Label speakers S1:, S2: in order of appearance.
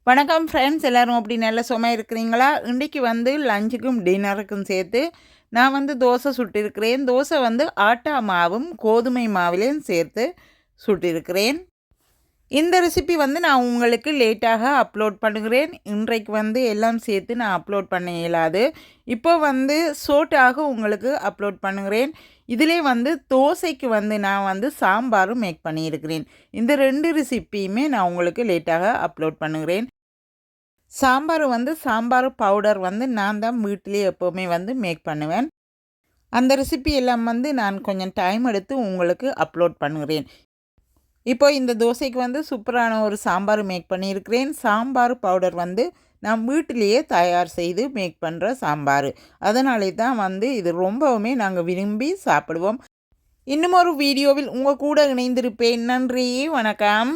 S1: வணக்கம் ஃப்ரெண்ட்ஸ், எல்லோரும் அப்படி நல்ல சும்மா இருக்கிறீங்களா? இன்றைக்கி வந்து லஞ்சுக்கும் டின்னருக்கும் சேர்த்து நான் வந்து தோசை சுட்டிருக்கிறேன். தோசை வந்து ஆட்டா மாவும் கோதுமை மாவிலையும் சேர்த்து சுட்டிருக்கிறேன். இந்த ரெசிபி வந்து நான் உங்களுக்கு லேட்டாக அப்லோட் பண்ணுகிறேன். இன்றைக்கு வந்து எல்லாம் சேர்த்து நான் அப்லோட் பண்ண இயலாது. இப்போ வந்து ஷோர்ட்டாக உங்களுக்கு அப்லோட் பண்ணுகிறேன். இதிலே வந்து தோசைக்கு வந்து நான் வந்து சாம்பாரும் மேக் பண்ணியிருக்கிறேன். இந்த 2 ரெசிப்பியுமே நான் உங்களுக்கு லேட்டாக அப்லோட் பண்ணுகிறேன். சாம்பார் பவுடர் வந்து நான் தான் வீட்டிலேயே எப்போவுமே வந்து மேக் பண்ணுவேன். அந்த ரெசிபி எல்லாம் வந்து நான் கொஞ்சம் டைம் எடுத்து உங்களுக்கு அப்லோட் பண்ணுகிறேன். இப்போ இந்த தோசைக்கு வந்து சூப்பரான ஒரு சாம்பார் மேக் பண்ணியிருக்கிறேன். சாம்பார் பவுடர் வந்து நான் வீட்டிலேயே தயார் செய்து மேக் பண்ணுற சாம்பார். அதனாலே தான் வந்து இது ரொம்பவுமே நாங்கள் விரும்பி சாப்பிடுவோம். இன்னும் ஒரு வீடியோவில் உங்கள் கூட இணைந்திருப்பேன். நன்றி, வணக்கம்.